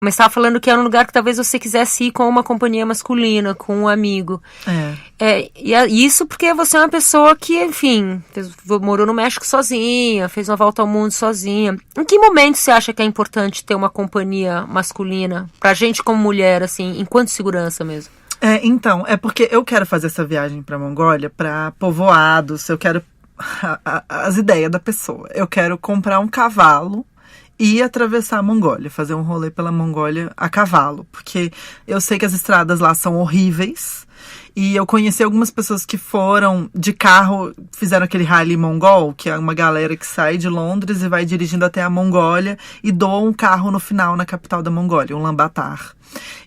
Mas você tava falando que era um lugar que talvez você quisesse ir com uma companhia masculina, com um amigo. Isso porque você é uma pessoa que, enfim, morou no México sozinha, fez uma volta ao mundo sozinha. Em que momento você acha que é importante ter uma companhia masculina? Pra gente como mulher, assim, enquanto segurança mesmo? Então, é porque eu quero fazer essa viagem pra Mongólia, pra povoados, eu quero as ideias da pessoa. Eu quero comprar um cavalo e atravessar a Mongólia, fazer um rolê pela Mongólia a cavalo, porque eu sei que as estradas lá são horríveis, e eu conheci algumas pessoas que foram de carro, fizeram aquele rally mongol, que é uma galera que sai de Londres e vai dirigindo até a Mongólia e doa um carro no final na capital da Mongólia, Ulaanbaatar.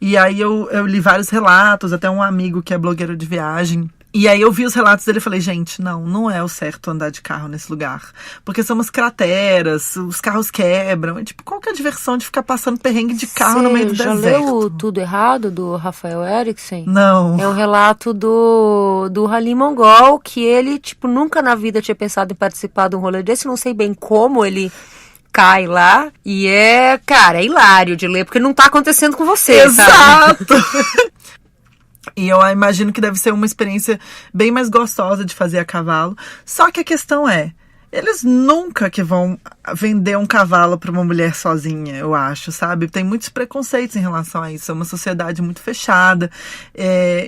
E aí eu li vários relatos, até um amigo que é blogueiro de viagem. E aí eu vi os relatos dele e falei, gente, não é o certo andar de carro nesse lugar. Porque são umas crateras, os carros quebram. Tipo, qual que é a diversão de ficar passando perrengue de carro no meio do deserto? Você já leu Tudo Errado, do Rafael Eriksen? Não. É um relato do Rally Mongol, que ele, tipo, nunca na vida tinha pensado em participar de um rolê desse. Não sei bem como ele cai lá. E cara, é hilário de ler, porque não tá acontecendo com você, Exato! E eu imagino que deve ser uma experiência bem mais gostosa de fazer a cavalo. Só que a questão eles nunca que vão vender um cavalo para uma mulher sozinha, eu acho, sabe? Tem muitos preconceitos em relação a isso. É uma sociedade muito fechada.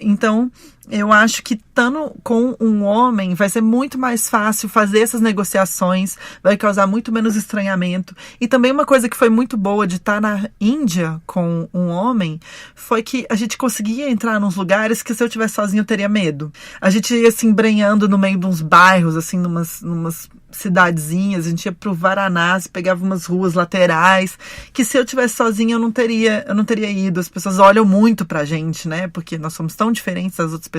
Então, eu acho que estando com um homem vai ser muito mais fácil fazer essas negociações, vai causar muito menos estranhamento. E também uma coisa que foi muito boa de estar na Índia com um homem foi que a gente conseguia entrar nos lugares que se eu tivesse sozinho eu teria medo. A gente ia se embrenhando no meio de uns bairros, assim, numas cidadezinhas, a gente ia pro Varanasi, pegava umas ruas laterais, que se eu tivesse sozinha eu não teria ido. As pessoas olham muito pra gente, né? Porque nós somos tão diferentes das outras pessoas.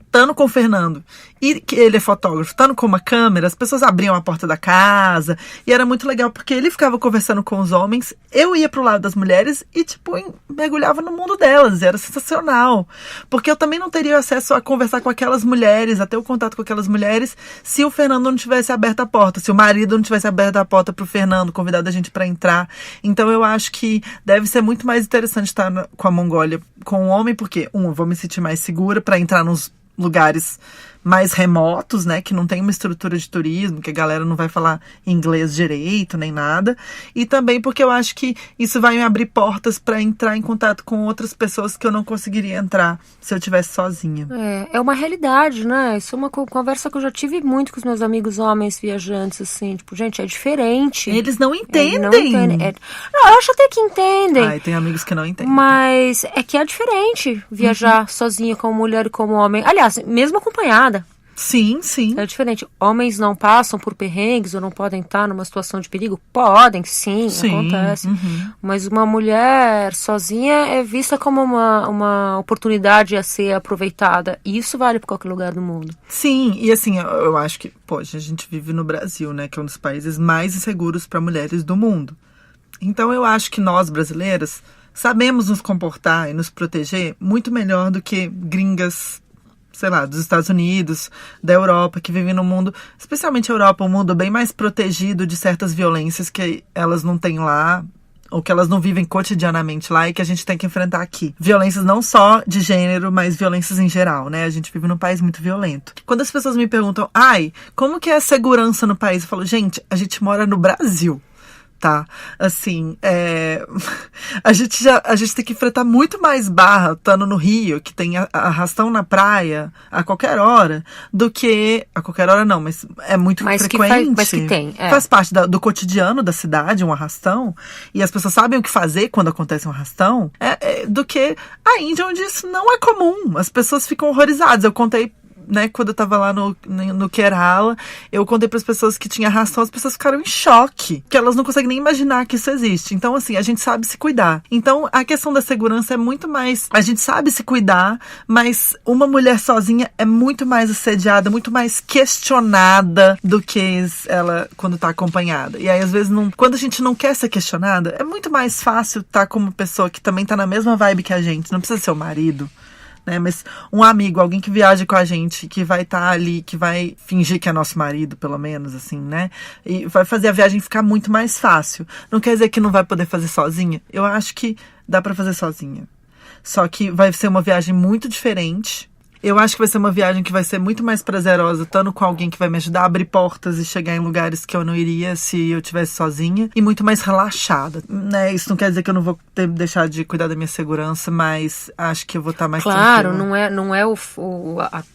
Estando com o Fernando, e que ele é fotógrafo, estando com uma câmera, as pessoas abriam a porta da casa, e era muito legal, porque ele ficava conversando com os homens, eu ia pro lado das mulheres e, tipo, mergulhava no mundo delas, era sensacional. Porque eu também não teria acesso a conversar com aquelas mulheres, a ter o contato com aquelas mulheres, se o Fernando não tivesse aberto a porta, se o marido não tivesse aberto a porta pro Fernando, convidado a gente pra entrar. Então eu acho que deve ser muito mais interessante estar com a Mongólia com um homem, porque, eu vou me sentir mais segura pra entrar nos lugares mais remotos, né, que não tem uma estrutura de turismo, que a galera não vai falar inglês direito, nem nada. E também porque eu acho que isso vai me abrir portas para entrar em contato com outras pessoas que eu não conseguiria entrar se eu estivesse sozinha. É uma realidade, né? Isso é uma conversa que eu já tive muito com os meus amigos homens viajantes, assim, tipo, gente, é diferente. Eles não entendem. Não, eu acho até que entendem. Ai, tem amigos que não entendem. Mas é que é diferente viajar sozinha como mulher e como homem. Aliás, mesmo acompanhada. Sim, sim. É diferente. Homens não passam por perrengues ou não podem estar numa situação de perigo? Podem, sim. Acontece. Mas uma mulher sozinha é vista como uma oportunidade a ser aproveitada. E isso vale para qualquer lugar do mundo. Sim, e assim, eu acho que, poxa, a gente vive no Brasil, né? Que é um dos países mais inseguros para mulheres do mundo. Então eu acho que nós, brasileiras, sabemos nos comportar e nos proteger muito melhor do que gringas, sei lá, dos Estados Unidos, da Europa, que vivem no mundo, especialmente a Europa, um mundo bem mais protegido de certas violências que elas não têm lá, ou que elas não vivem cotidianamente lá e que a gente tem que enfrentar aqui. Violências não só de gênero, mas violências em geral, né? A gente vive num país muito violento. Quando as pessoas me perguntam, como que é a segurança no país? Eu falo, gente, a gente mora no Brasil. Tá, assim, a gente tem que enfrentar muito mais barra estando no Rio, que tem arrastão na praia a qualquer hora, do que, a qualquer hora não, mas é muito frequente. Mas que tem. Faz parte do cotidiano da cidade, um arrastão, e as pessoas sabem o que fazer quando acontece um arrastão, do que a Índia, onde isso não é comum, as pessoas ficam horrorizadas. Eu contei, né, quando eu tava lá no Kerala, eu contei para as pessoas que tinha arrastão, as pessoas ficaram em choque, que elas não conseguem nem imaginar que isso existe. Então, assim, a gente sabe se cuidar. Então, a questão da segurança é muito mais, a gente sabe se cuidar, mas uma mulher sozinha é muito mais assediada, muito mais questionada do que ela quando tá acompanhada. E aí, às vezes, quando a gente não quer ser questionada, é muito mais fácil estar com uma pessoa que também tá na mesma vibe que a gente. Não precisa ser o marido, né? Mas um amigo, alguém que viaja com a gente, que vai estar ali, que vai fingir que é nosso marido, pelo menos, assim, né? E vai fazer a viagem ficar muito mais fácil. Não quer dizer que não vai poder fazer sozinha. Eu acho que dá pra fazer sozinha. Só que vai ser uma viagem muito diferente. Eu acho que vai ser uma viagem que vai ser muito mais prazerosa, estando com alguém que vai me ajudar a abrir portas e chegar em lugares que eu não iria se eu estivesse sozinha. E muito mais relaxada, né? Isso não quer dizer que eu não vou deixar de cuidar da minha segurança, mas acho que eu vou estar mais Claro, tranquila.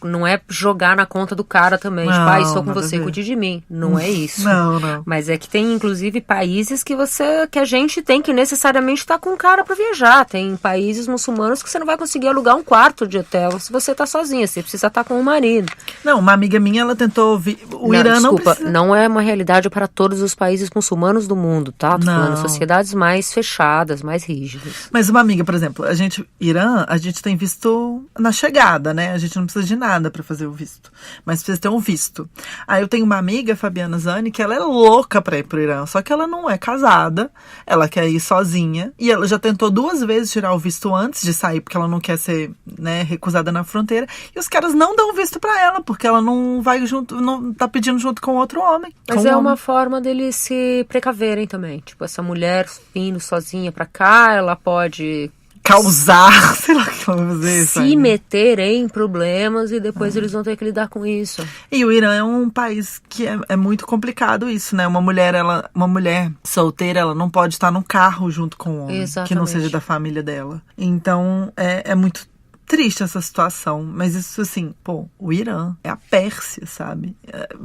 não é jogar na conta do cara também. Não, Tipo, estou com nada a você, ver. cuide de mim. Não é isso. Não. Mas é que tem, inclusive, países que a gente tem que necessariamente estar com um cara para viajar. Tem países muçulmanos que você não vai conseguir alugar um quarto de hotel se você tá sozinha, você precisa estar com o marido. Não, uma amiga minha, ela tentou Irã não desculpa, precisa... não é uma realidade para todos os países muçulmanos do mundo, tá? Tô falando sociedades mais fechadas, mais rígidas. Mas uma amiga, por exemplo, Irã, a gente tem visto na chegada, né? A gente não precisa de nada pra fazer o visto, mas precisa ter um visto. Aí eu tenho uma amiga, Fabiana Zani, que ela é louca pra ir pro Irã, só que ela não é casada, ela quer ir sozinha, e ela já tentou 2 vezes tirar o visto antes de sair, porque ela não quer ser, né, recusada na fronteira, e os caras não dão visto pra ela, porque ela não vai junto, não tá pedindo junto com outro homem. Mas é uma forma deles se precaverem também. Tipo, essa mulher vindo sozinha pra cá, ela pode causar, sei lá o que ela vai fazer. Se meter em problemas e depois eles vão ter que lidar com isso. E o Irã é um país que é muito complicado isso, né? Uma mulher solteira, ela não pode estar no carro junto com um homem. Exatamente. Que não seja da família dela. Então, é muito triste essa situação, mas isso assim, o Irã é a Pérsia, sabe?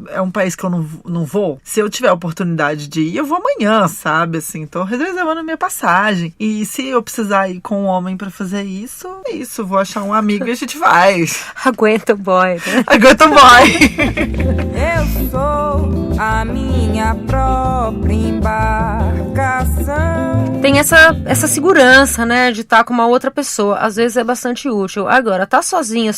É um país que eu não vou. Se eu tiver a oportunidade de ir, eu vou amanhã, sabe? Assim, tô reservando a minha passagem. E se eu precisar ir com um homem pra fazer isso, é isso. Vou achar um amigo e a gente vai. Aguenta o boy, né? Aguenta o boy. Eu sou a minha própria embarcação. Tem essa segurança, né, de estar com uma outra pessoa. Às vezes é bastante útil. Agora, tá sozinha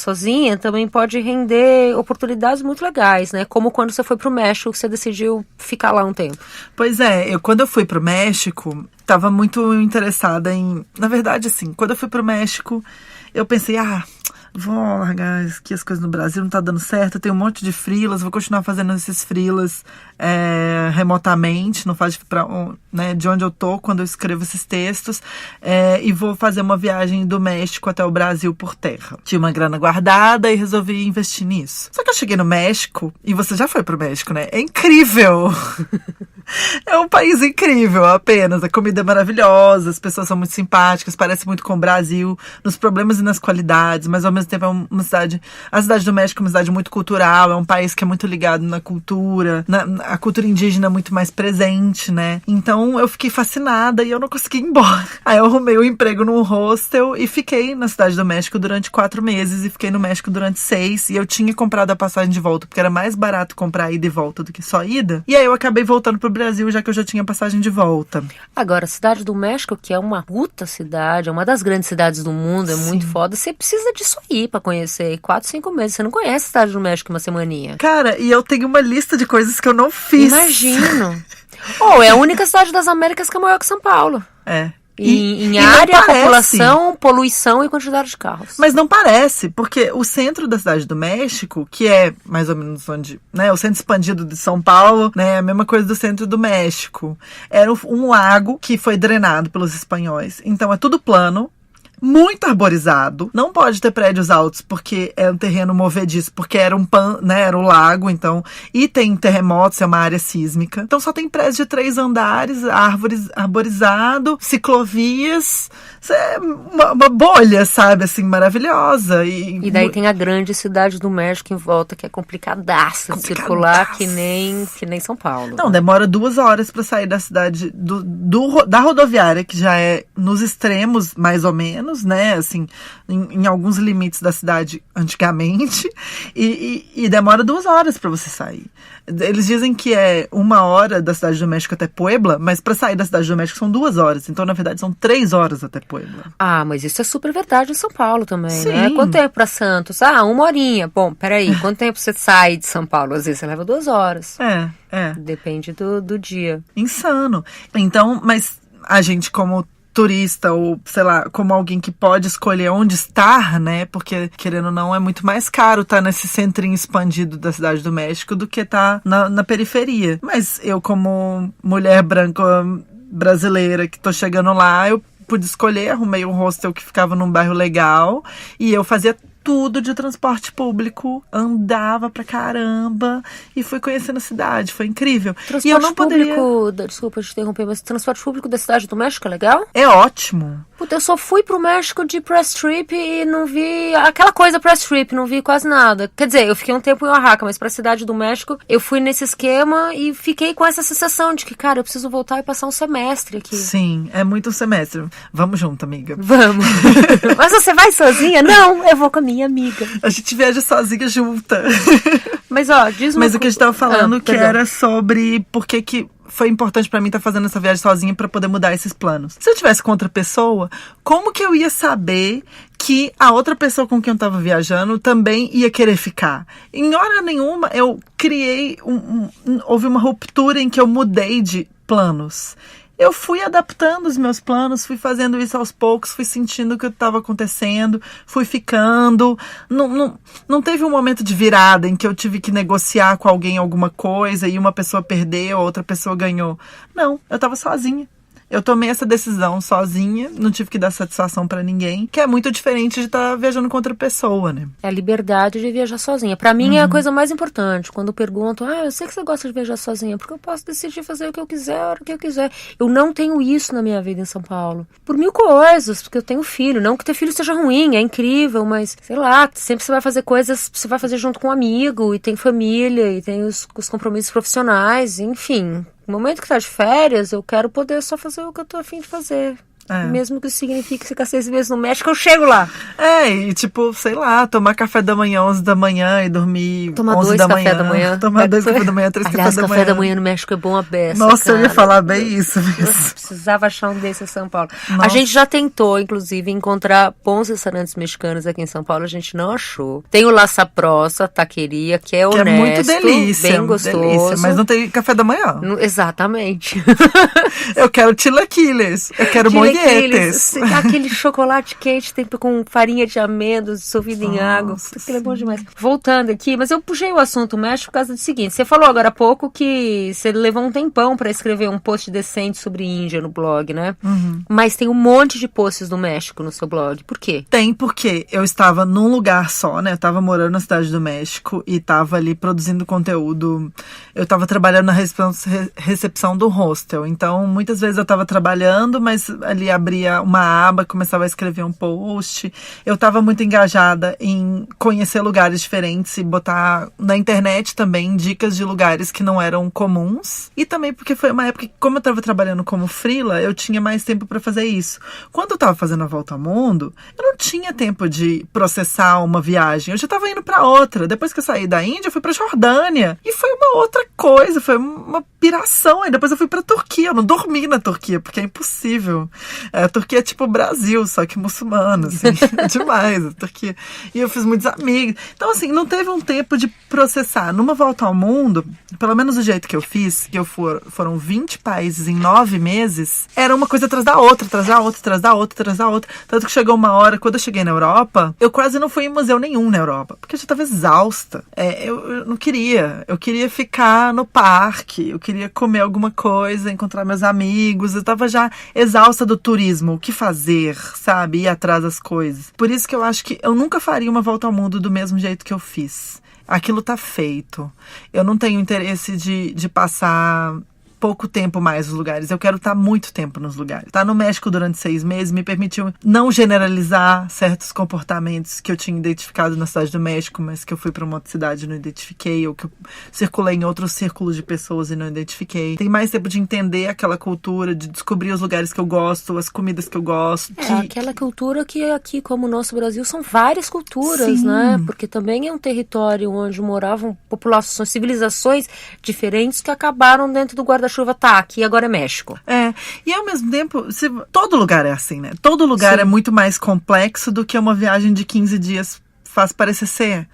também pode render oportunidades muito legais, né? Como quando você foi pro México, que você decidiu ficar lá um tempo. Pois é, quando eu fui pro México, tava muito interessada em... Na verdade, assim, quando eu fui pro México, eu pensei, vou largar aqui as coisas no Brasil, não tá dando certo, eu tenho um monte de freelas, vou continuar fazendo esses freelas remotamente, não faz né, de onde eu tô quando eu escrevo esses textos, e vou fazer uma viagem do México até o Brasil por terra. Tinha uma grana guardada e resolvi investir nisso. Só que eu cheguei no México, e você já foi pro México, né? É incrível! É um país incrível, apenas. A comida é maravilhosa, as pessoas são muito simpáticas, parece muito com o Brasil, nos problemas e nas qualidades, mas ao mesmo tempo é uma cidade... A cidade do México é uma cidade muito cultural, é um país que é muito ligado na cultura, a cultura indígena é muito mais presente, né? Então eu fiquei fascinada e eu não consegui ir embora. Aí eu arrumei um emprego num hostel e fiquei na cidade do México durante 4 meses e fiquei no México durante 6, e eu tinha comprado a passagem de volta, porque era mais barato comprar ida e volta do que só ida. E aí eu acabei voltando pro Brasil, já que eu já tinha passagem de volta. Agora, a cidade do México, que é uma puta cidade, é uma das grandes cidades do mundo, é muito foda, você precisa disso aí pra conhecer. 4, 5 meses, você não conhece a cidade do México em uma semaninha. Cara, e eu tenho uma lista de coisas que eu não fiz. Imagino. É a única cidade das Américas que é maior que São Paulo. Em área, população, poluição e quantidade de carros. Mas não parece, porque o centro da cidade do México, que é mais ou menos onde, né, o centro expandido de São Paulo, né, a mesma coisa do centro do México, era um lago que foi drenado pelos espanhóis. Então é tudo plano, muito arborizado, não pode ter prédios altos porque é um terreno movediço, porque era era um lago, então, e tem terremotos, é uma área sísmica, então só tem prédios de 3 andares, árvores, arborizado, ciclovias, é uma bolha, sabe, assim, maravilhosa. E daí tem a grande cidade do México em volta, que é complicadaça de circular, que nem São Paulo. Não, demora 2 horas pra sair da cidade, da rodoviária, que já é nos extremos, mais ou menos, né, assim, em alguns limites da cidade antigamente, e demora 2 horas pra você sair. Eles dizem que é 1 hora da cidade do México até Puebla, mas pra sair da cidade do México são 2 horas, então na verdade são 3 horas até Puebla. Mas isso é super verdade em São Paulo também, Sim. né? Quanto tempo pra Santos? 1 horinha. Bom, peraí, quanto tempo você sai de São Paulo? Às vezes você leva 2 horas. Depende do dia. Insano. Então, mas a gente, como turista ou, sei lá, como alguém que pode escolher onde estar, né? Porque, querendo ou não, é muito mais caro estar nesse centrinho expandido da Cidade do México do que estar na periferia. Mas eu, como mulher branca brasileira que tô chegando lá, eu pude escolher, arrumei um hostel que ficava num bairro legal e eu fazia tudo de transporte público, andava pra caramba e fui conhecendo a cidade, foi incrível. Transporte e eu não público, desculpa te interromper, mas transporte público da Cidade do México é legal? É ótimo. Puta, eu só fui pro México de press trip e não vi aquela coisa press trip, não vi quase nada. Quer dizer, eu fiquei um tempo em Oaxaca, mas pra Cidade do México eu fui nesse esquema e fiquei com essa sensação de que, cara, eu preciso voltar e passar um semestre aqui. Sim, é muito um semestre. Vamos junto, amiga. Vamos. Mas você vai sozinha? Não, eu vou com a minha amiga. A gente viaja sozinha junta. Mas ó, diz uma Mas o que a gente tava falando que perdão. era sobre por que foi importante pra mim estar fazendo essa viagem sozinha pra poder mudar esses planos. Se eu tivesse com outra pessoa, como que eu ia saber que a outra pessoa com quem eu tava viajando também ia querer ficar? Em hora nenhuma eu criei houve uma ruptura em que eu mudei de planos. Eu fui adaptando os meus planos, fui fazendo isso aos poucos, fui sentindo o que estava acontecendo, fui ficando. Não teve um momento de virada em que eu tive que negociar com alguém alguma coisa e uma pessoa perdeu, a outra pessoa ganhou. Não, eu estava sozinha. Eu tomei essa decisão sozinha, não tive que dar satisfação pra ninguém, que é muito diferente de estar viajando com outra pessoa, né? É a liberdade de viajar sozinha. Pra mim é a coisa mais importante. Quando perguntam, eu sei que você gosta de viajar sozinha, porque eu posso decidir fazer o que eu quiser, a hora que eu quiser. Eu não tenho isso na minha vida em São Paulo. Por 1000 coisas, porque eu tenho filho. Não que ter filho seja ruim, é incrível, mas, sei lá, sempre você vai fazer coisas, você vai fazer junto com um amigo, e tem família, e tem os compromissos profissionais, enfim. No momento que tá de férias, eu quero poder só fazer o que eu tô a fim de fazer. É. Mesmo que isso signifique ficar 6 meses no México, eu chego lá. E tipo, sei lá, tomar café da manhã 11 da manhã e dormir tomar 11 da manhã. Tomar 2 café da manhã. Tomar 2 café da manhã, 3 Aliás, café da manhã. Café da manhã no México é bom a beça. Nossa, cara. Eu ia falar bem isso mesmo. Eu precisava achar um desses em São Paulo. Nossa. A gente já tentou, inclusive, encontrar bons restaurantes mexicanos aqui em São Paulo, a gente não achou. Tem o La Saprosa, taqueria, que é honesto, é muito delícia, bem gostoso. Delícia, mas não tem café da manhã. Exatamente. Eu quero chilaquiles, eu quero molhetes. Aquele chocolate quente com farinha de amêndoas dissolvido em água. Aquilo é bom demais. Voltando aqui, mas eu puxei o assunto México por causa do seguinte. Você falou agora há pouco que você levou um tempão pra escrever um post decente sobre Índia no blog, né? Mas tem um monte de posts do México no seu blog. Por quê? Tem, porque eu estava num lugar só, né? Eu estava morando na Cidade do México e estava ali produzindo conteúdo. Eu estava trabalhando na recepção do hostel. Então, muitas vezes eu estava trabalhando, mas ali abria uma aba, começava a escrever um post. Eu estava muito engajada em conhecer lugares diferentes e botar na internet também dicas de lugares que não eram comuns. E também porque foi uma época que, como eu estava trabalhando como freela, eu tinha mais tempo para fazer isso. Quando eu estava fazendo a volta ao mundo, eu não tinha tempo de processar uma viagem. Eu já estava indo para outra. Depois que eu saí da Índia, eu fui para Jordânia. E foi uma outra coisa, foi uma piração. E depois eu fui para Turquia. Eu não dormi na Turquia, porque é impossível. A Turquia é tipo o Brasil, só que muçulmano, assim. É demais a Turquia. E eu fiz muitos amigos. Então, assim, não teve um tempo de processar. Numa volta ao mundo, pelo menos do jeito que eu fiz, que foram 20 países em 9 meses, era uma coisa atrás da outra, atrás da outra, atrás da outra, atrás da outra. Tanto que chegou uma hora, quando eu cheguei na Europa, eu quase não fui em museu nenhum na Europa, porque eu já estava exausta. Eu não queria. Eu queria ficar no parque, eu queria comer alguma coisa, encontrar meus amigos. Eu estava já exausta do turismo. O que fazer, sabe? Ir atrás das coisas. Por isso que eu acho que eu nunca faria uma volta ao mundo do mesmo jeito que eu fiz. Aquilo tá feito. Eu não tenho interesse de passar pouco tempo mais nos lugares. Eu quero estar muito tempo nos lugares. Estar no México durante 6 meses me permitiu não generalizar certos comportamentos que eu tinha identificado na Cidade do México, mas que eu fui para uma outra cidade e não identifiquei, ou que eu circulei em outros círculos de pessoas e não identifiquei. Tem mais tempo de entender aquela cultura, de descobrir os lugares que eu gosto, as comidas que eu gosto. Aquela cultura que aqui, como o nosso Brasil, são várias culturas, Sim. né? Porque também é um território onde moravam populações, civilizações diferentes que acabaram dentro do guarda-chuva. Tá, aqui agora é México. E ao mesmo tempo, todo lugar é assim, né? Todo lugar é muito mais complexo do que uma viagem de 15 dias faz parecer ser.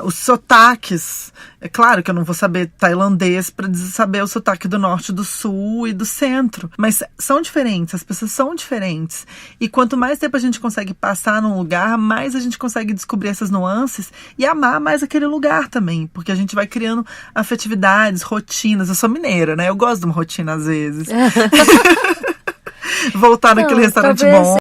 Os sotaques. É claro que eu não vou saber tailandês para saber o sotaque do norte, do sul e do centro. Mas são diferentes, as pessoas são diferentes. E quanto mais tempo a gente consegue passar num lugar, mais a gente consegue descobrir essas nuances e amar mais aquele lugar também. Porque a gente vai criando afetividades, rotinas. Eu sou mineira, né? Eu gosto de uma rotina às vezes. Voltar naquele restaurante bom.